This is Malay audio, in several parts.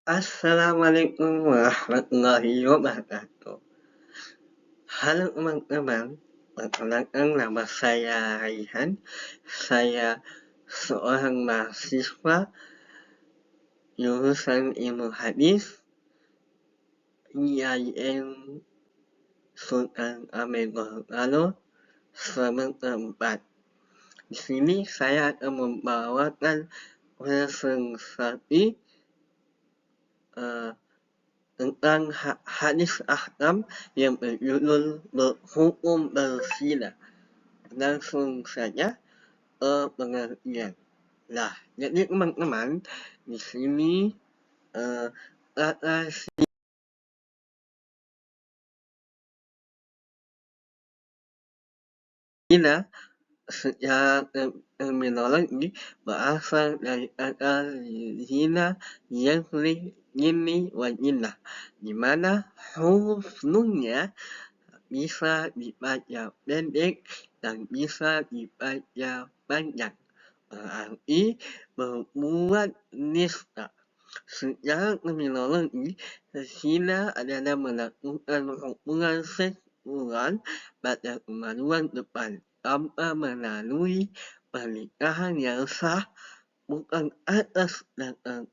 Assalamualaikum warahmatullahi wabarakatuh. Halo teman-teman, perkenalkan nama saya Raihan. Saya seorang mahasiswa jurusan Ilmu Hadis IAIN Sultan Amir Gorontalo semester 4. Di sini saya akan membawakan presentasi tentang hadis ahkam yang berjudul berhukum berzina. Langsung saja pengertian. Nah, jadi teman-teman, di sini kata zina secara terminologi berasal dari kata zina yzni wa jinnah, di mana huruf nunnya bisa dibaca pendek dan bisa dibaca panjang, berarti berbuat nista. Secara terminologi, zina adalah melakukan hubungan seksual pada kemaluan depan tanpa melalui pernikahan yang sah, bukan atas dasar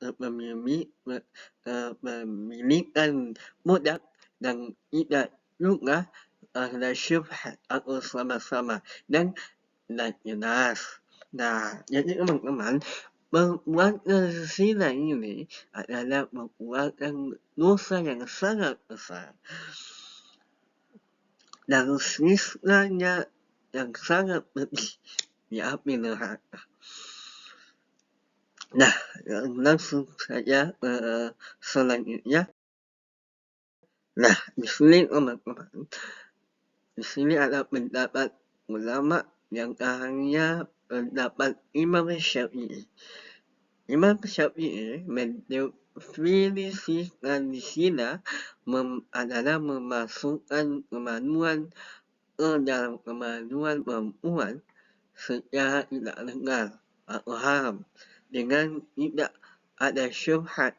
kepemilikan budak, dan tidak juga ada syubhat atau sama-sama dan jelas. Nah, jadi teman-teman, perbuatan zina ini adalah perbuatan dosa yang sangat besar dan siksanya yang sangat pedih di api neraka. Nah, langsung saja selanjutnya. Nah, di sini teman-teman, di sini ada pendapat ulama yang hanya pendapat Imam Syafi'i. Imam Syafi'i mendefinisikan zina adalah memasukkan kemaluan ke dalam kemaluan perempuan secara tidak legal atau haram dengan tidak ada syubhat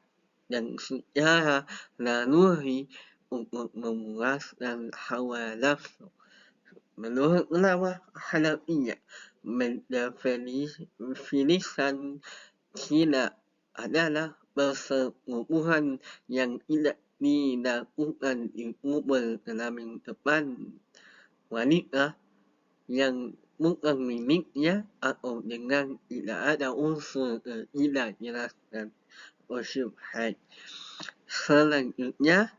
dan secara naluri untuk memuaskan hawa nafsu. Menurut ulama Hanafiyah, mendefinisikan zina adalah perselingkuhan yang tidak dilakukan di kubur kelamin depan wanita yang bukan miliknya atau dengan tidak ada unsur tidak jelaskan syubhat. Selanjutnya,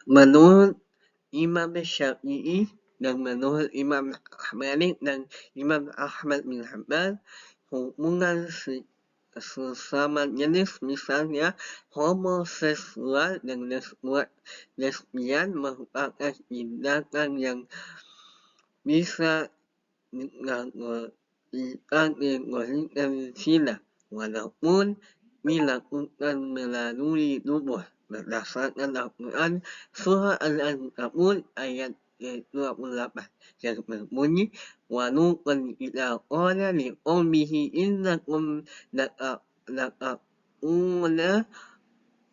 menurut Imam Syafi'i dan menurut Imam Malik dan Imam Ahmad bin Hanbal, hubungan sesama jenis misalnya homoseksual dan lesbian merupakan tindakan yang bisa dikategorikan zina walaupun dilakukan melalui tubuh. Berdasarkan Al-Quran surah Al-Ankabut ayat 28 yang berbunyi wa nuqan ila qala li qawmihi innakum laqa'una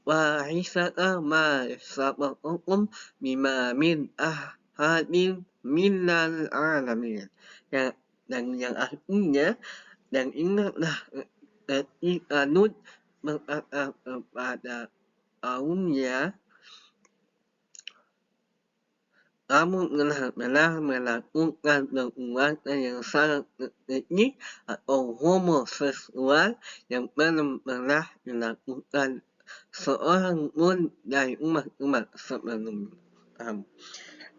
wahisata ma sabaqakum bima min ahadin minal alamin. Dan yang artinya, dan ingatlah ketika Lut berkata kepada kaumnya, kamu telah melakukan perbuatan yang sangat keji atau homoseksual yang belum pernah dilakukan seorang pun dari umat-umat sebelum kamu.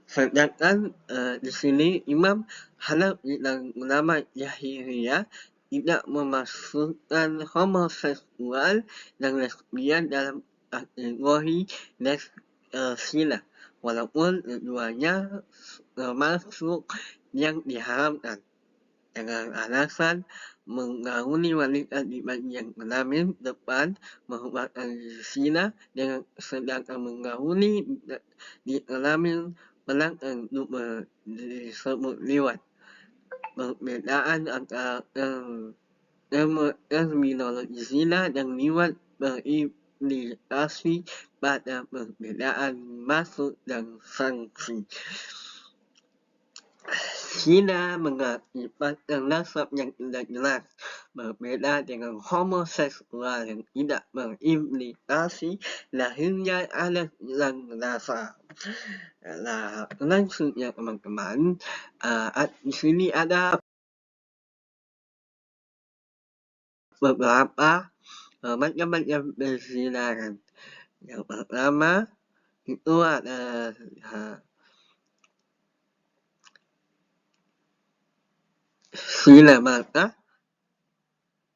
Sedangkan di sini Imam Hanafi dan ulama Zahiriyah tidak memasukkan homoseksual dan lesbian dalam kategori zina, walaupun keduanya termasuk yang diharamkan dengan alasan menggauli wanita di bagian kelamin depan merupakan zina, dengan sedangkan menggauli di kelamin belakang disebut liwat. Perbedaan antara terminologinya yang lewat berimplikasi pada perbedaan maksud dan sanksi. Zina mengakibatkan nasab yang tidak jelas, berbeda dengan homoseksual yang tidak berimplikasi lahirnya anak yang nasab. Nah, langsungnya teman-teman, di sini ada beberapa macam-macam perzinahan. Yang pertama itu ada zina mata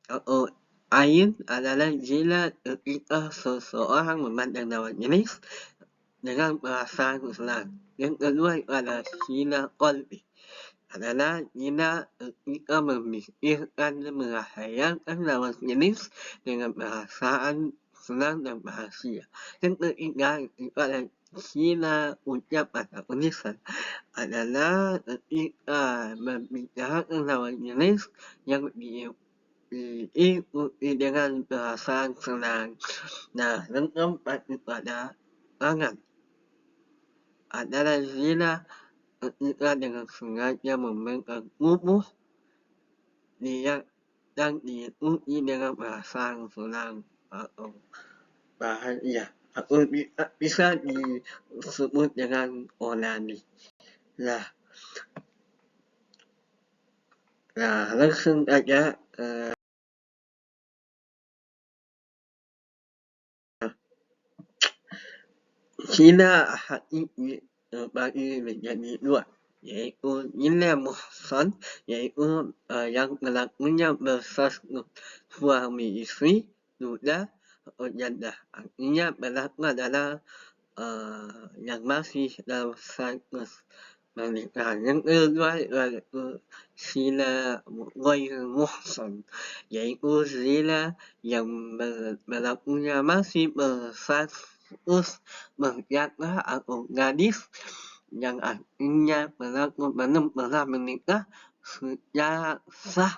atau ain adalah zina ketika seseorang memandang lawan jenis dengan perasaan senang. Yang kedua adalah zina qalbi, adalah zina ketika memikirkan dan menghayalkan lawan jenis dengan perasaan senang dan bahagia. Yang ketiga adalah zina ucapan atau lisan, adalah ketika membicarakan lawan jenis yang diikuti dengan perasaan senang. Nah, yang keempat pada tangan, adalah zina ketika dengan sengaja memegang tubuh dia dan diikuti dengan perasaan senang atau bahagia, atau bisa disebut dengan onani. Nah, langsung aja zina hakiki terbagi menjadi dua, yaitu zina muhsan, yaitu yang pelakunya berstatus suami istri, duda atau janda. Artinya pelaku adalah yang masih dalam status pernikahan. Yang kedua yaitu zina ghair muhsan, yaitu zina yang pelakunya masih berstatus berjanda atau gadis, yang artinya pelaku belum pernah menikah secara sah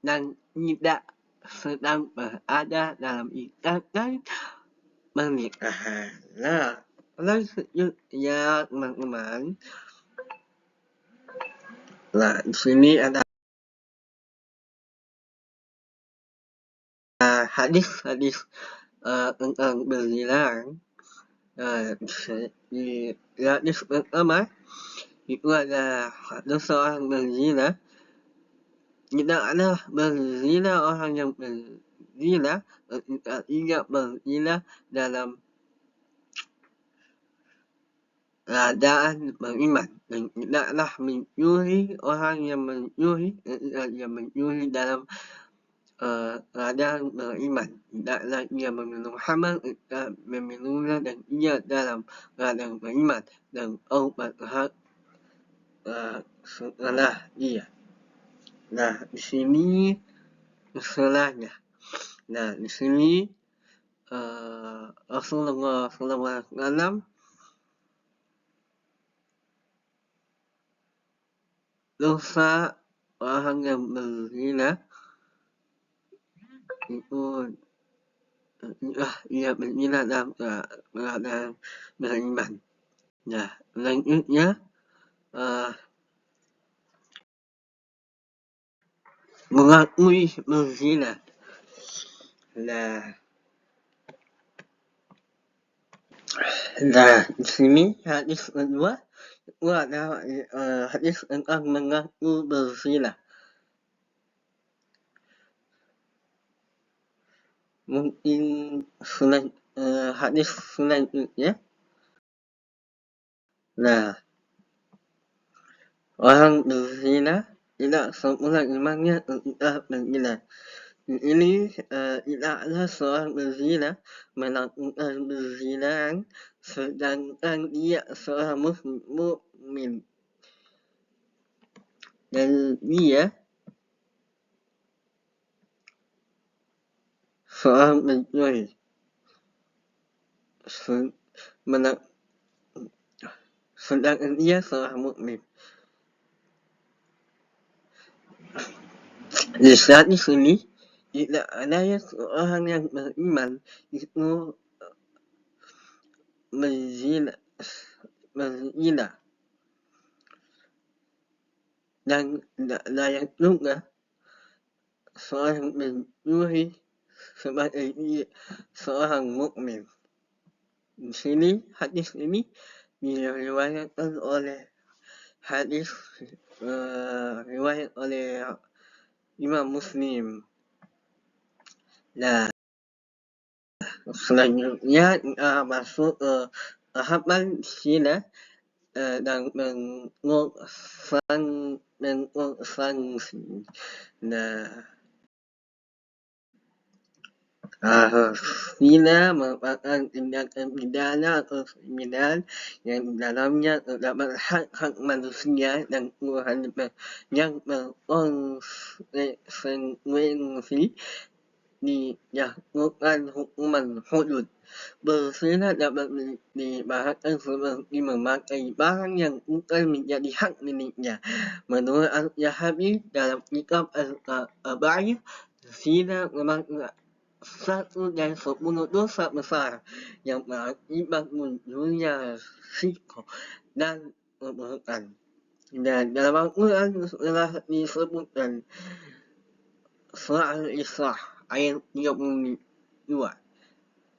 dan tidak sedang berada dalam ikatan pernikahan. Nah, selanjutnya teman-teman, nah di sini ada hadis-hadis tentang berzina. Di hadis pertama itu ada seorang berzina. Tidaklah berzina orang yang berzina ketika tidak berzina dalam keadaan beriman, dan tidaklah mencuri orang yang mencuri ketika dia mencuri dalam keadaan beriman. Tidaklah ia meminum khamar ketika meminumnya dan ia dalam keadaan beriman, dan taubat setelah dia. Nah, di sini masalahnya. Nah, di sini Rasulullah SAW dosa orang yang berzina itu ia berzina dalam keadaan beriman. Nah, selanjutnya mengakui berzina. Nah, di sini hadis kedua itu adalah hadis tentang mengaku berzina. Mungkin hadis selanjutnya. Nah, orang berzina tidak sempurna imannya ketika berzina. Ini tidaklah seorang berzina melakukan perzinaan sedangkan dia seorang mukmin, dan dia seorang pencuri. Sedangkan dia seorang mukmin. Di saat ini tidak ada orang yang beriman itu menzina dan tidak layak juga seorang mencuri sebagai seorang mukmin. Di sini hadis ini diriwayatkan oleh hadis riwayat oleh Imam Muslim. Nah, selanjutnya masuk ke tahapan zina dan mengsanksi. Nah, zina merupakan tindakan pidana atau kriminal yang dalamnya terdapat hak-hak manusia dan kehidupan yang berkonsekuensi dijatuhkan hukuman hudud. Berzina dapat diibaratkan seperti memakai barang yang bukan menjadi hak miliknya. Menurut Al-Zahabi dalam kitab Al-Kaba'ir, zina merupakan satu dari 10 dosa besar yang berakibat munculnya risiko dan keburukan. Dan dalam Al-Quran telah disebutkan surah Al-Isra ayat 32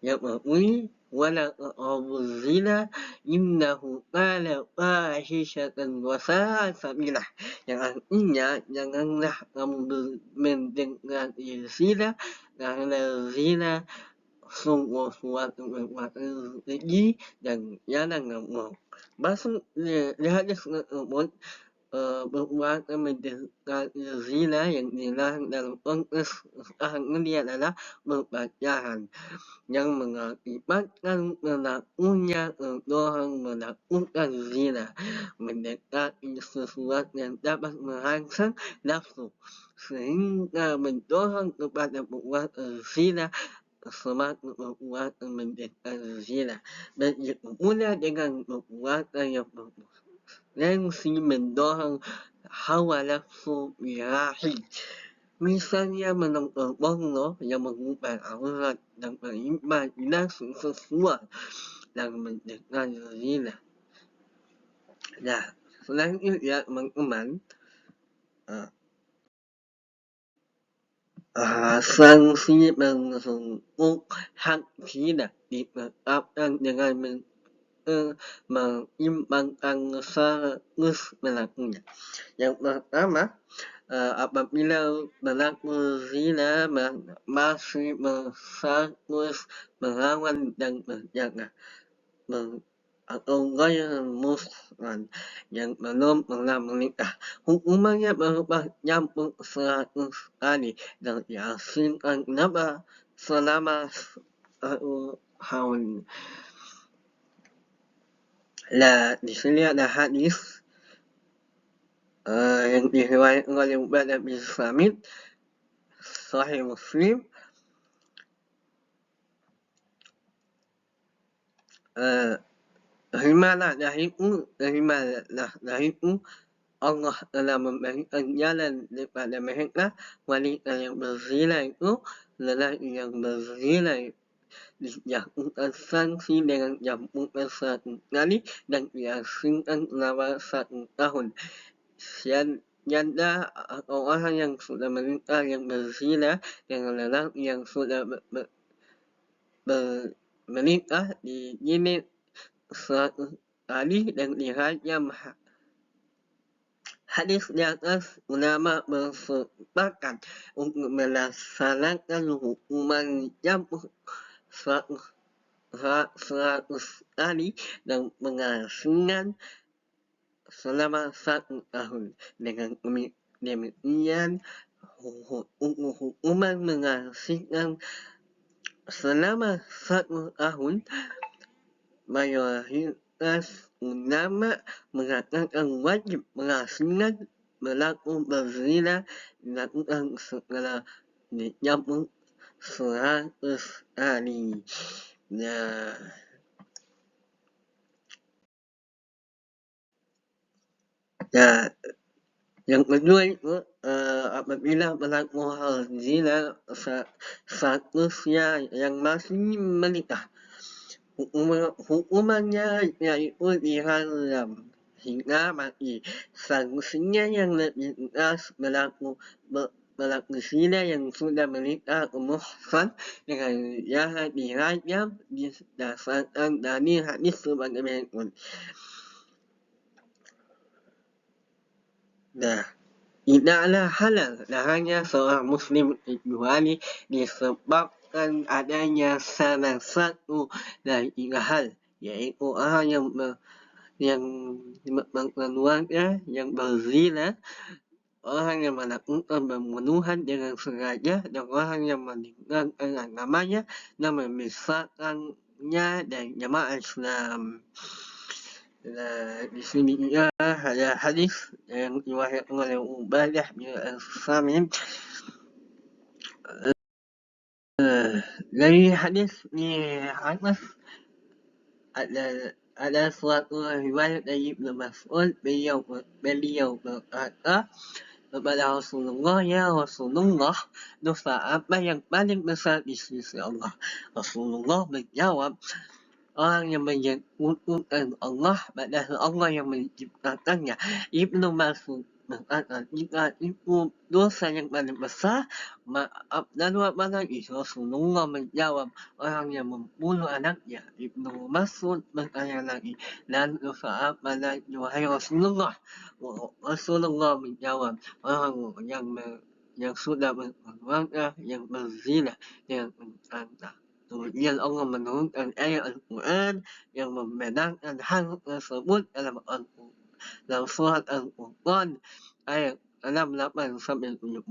yang berbunyi wala taqrabuz zina innahu kana fahishatan wa sa'a sabila, yang artinya janganlah kamu mendekati zina karena zina sungguh suatu perbuatan keji dan jangan kamu masuk di hadis tersebut perbuatan mendekati zina yang dilarang dalam konteks sekarang ini adalah berpacaran yang mengakibatkan pelakunya terdorong melakukan zina, mendekati sesuatu yang dapat merangsang nafsu sehingga mendorong kepada perbuatan zina semakin perbuatan mendekati zina. Begitu pula dengan perbuatan yang berpotensi mendorong hawa nafsu birahi. Misalnya menonton porno yang mengubah aurat dan berimajinasi seksual dan mendekati zina. Nah, selanjutnya teman-teman, sanksi menghapus hak zina ditetapkan dengan mengimbangkan status pelakunya. Yang pertama, apabila pelaku zina masih berstatus perawan dan berjaka atau ghair muslim yang belum pernah menikah, hukumannya berupa campur 100 kali dan diasingkan selama 1 tahun. Nah, di sini ada hadis yang diriwayatkan oleh Ubadah bin Samit Sahih Muslim. Terimalah dariku Allah telah memberikan jalan daripada mereka. Wanita yang berzina itu, lelaki yang berzina dijatuhkan sanksi dengan campuran 1 kali dan diasingkan selama 1 tahun. Janda atau orang yang sudah menikah yang berzina dengan lelaki yang sudah menikah dijilid 100 kali dan dirajam. Hadis di atas ulama bersepakat untuk melaksanakan hukuman campur 100 kali dan mengasingkan selama 1 tahun. Dengan demikian, hukuman mengasingkan selama 1 tahun mayoritas ulama mengatakan wajib mengasingkan pelaku berzina dilakukan setelah dicampur 100 kali. Nah, Yang kedua itu, apabila berlaku hal zina statusnya yang masih menikah, hukumannya yaitu diharam hingga mati. Sanksinya yang lebih tegas berlaku zina yang sudah menikah muhsan dengan jahat dirajam berdasarkan dari hadis sebagai berikut. Nah, tidaklah halal hanya seorang muslim kecuali disebabkan adanya salah satu dari tiga hal, yaitu orang yang mengeluarkan yang berzina, orang yang melakukan pembunuhan dengan sengaja, dan orang yang meninggalkan agamanya dan memisahkannya dari jamaah Islam. Nah, di sini juga ada hadis yang diriwayatkan oleh Ubadah bin As-Samit. Dari hadis ni atas ada suatu riwayat dari Ibnu Mas'ud, beliau berkata kepada Rasulullah, "Ya Rasulullah, dosa apa yang paling besar di sisi Allah?" Rasulullah menjawab, orang yang menyekutukan Allah padahal Allah yang menciptakannya. Ibnu Mas'ud berkata, jika itu dosa yang paling besar, maaf dan apa lagi? Rasulullah menjawab, orang yang membunuh anaknya. Ibnu Mas'ud bertanya lagi, dan dosa apa lagi wahai Rasulullah? Rasulullah menjawab, orang yang sudah berkeluarga, yang berzina, yang menantang. Kemudian Allah menurunkan ayat Al-Quran yang membenarkan hal tersebut dalam surat Al-Quran ayat 68 sampai 70.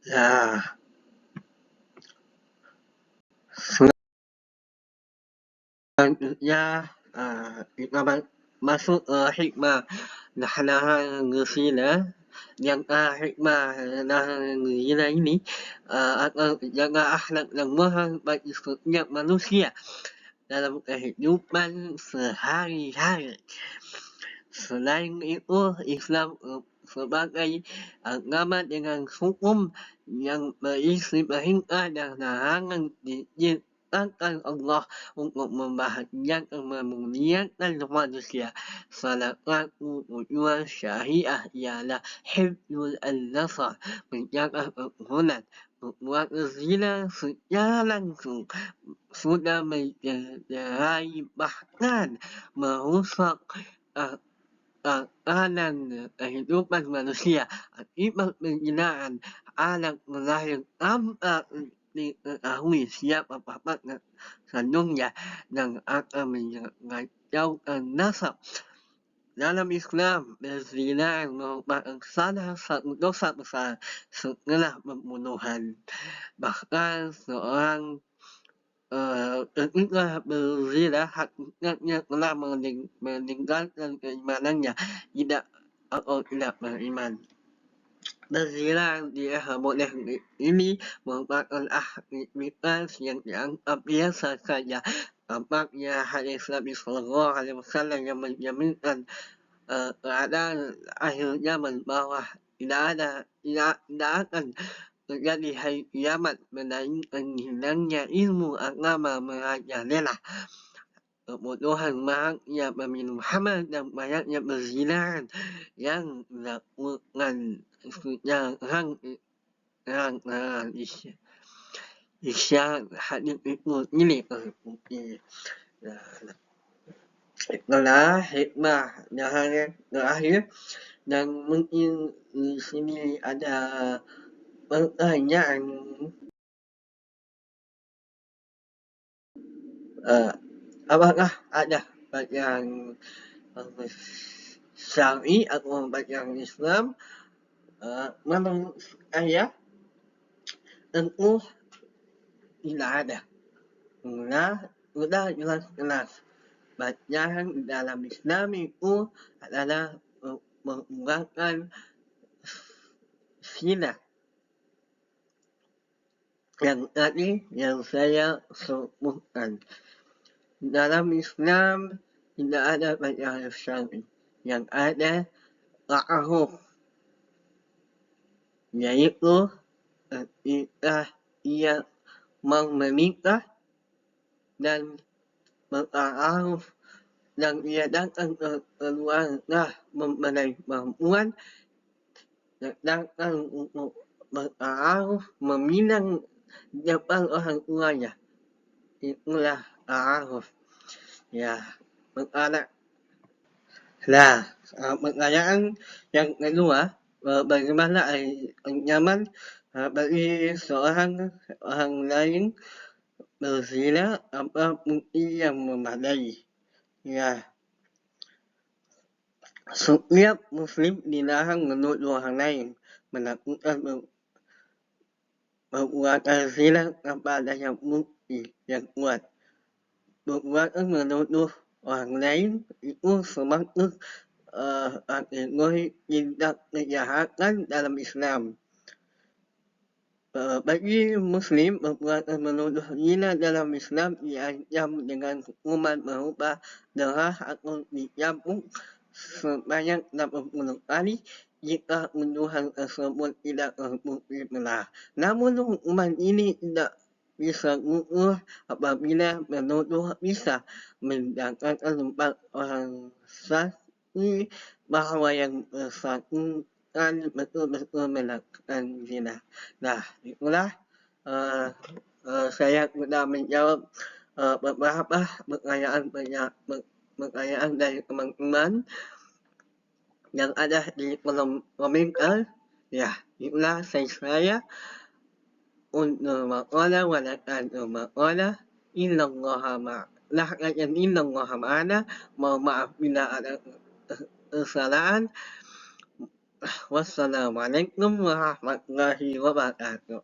Nah, selanjutnya kita masuk hikmah nahan zina. Yang hikmah nahan zina ini akan menjaga akhlak dan moral bagi setiap manusia dalam kehidupan sehari-hari. Selain itu, Islam sebagai agama dengan hukum yang berisi perintah dan larangan diciptakan Allah untuk membahagiakan memuliakan manusia. Salah satu tujuan syariah ialah hifdzul an-nasab, menjaga keturunan. Berbuat zina secara langsung sudah mencederai bahkan merusak tatanan kehidupan manusia. Akibat penghinaan anak lahir tanpa diketahui siapa bapak kandungnya dan akan mengacaukan nasab. Dalam Islam, berzina merupakan salah satu dosa besar setelah pembunuhan. Bahkan seorang ketika berzina hakikatnya telah meninggalkan keimanannya, tidak beriman. Berzina boleh ini merupakan aktivitas yang dianggap biasa saja. Tampaknya hadis Nabi Sallallahu Alaihi Wasallam yang menjaminkan keadaan akhir zaman bahwa tidak akan terjadi hari kiamat melainkan hilangnya ilmu agama merajalela, kebodohan maraknya pemilu Muhammad dan banyaknya perzinahan yang dilakukan secara terang isyarat hadis itu ini terbukti. Itulah hikmah yang terakhir, dan mungkin di sini ada pertanyaan. Apakah ada bacaan syar'i atau bacaan Islam? Menurut saya tentu tidak ada. Sudah jelas bacaan dalam Islam itu adalah menggunakan zina yang tadi yang saya sebutkan. Dalam Islam tidak ada bacaan syar'i. yang ada ta'aruf yaitu ia menikah dan bertaaruf dan ia datang ke keluarga mempelai perempuan datang untuk bertaaruf meminang depan orang tuanya itulah ta'aruf ya perkara nah pertanyaan yang kedua bagaimana nyaman bagi seorang lain berzina apa bukti yang memadai ya setiap muslim dilarang menuduh orang lain melakukan perbuatan zina tanpa adanya bukti yang kuat perbuatan menuduh orang lain itu termasuk kategori tindak kejahatan dalam Islam bagi muslim perbuatan menuduh zina dalam Islam diancam dengan hukuman berupa darah atau dicambuk sebanyak 60 kali jika tuduhan tersebut tidak terbukti benar. Namun hukuman ini tidak bisa gugur apabila penuduh bisa mendatangkan 4 orang saksi bahawa yang bersangkutan betul-betul melakukan zina. Nah, itulah saya sudah menjawab beberapa pertanyaan dari teman-teman yang ada di kolom komentar. Ya, itulah saya untuk maqala wa lakatu maqala innallaha ma'ana mohon maaf bila ada kesalahan. Wassalamualaikum warahmatullahi wabarakatuh.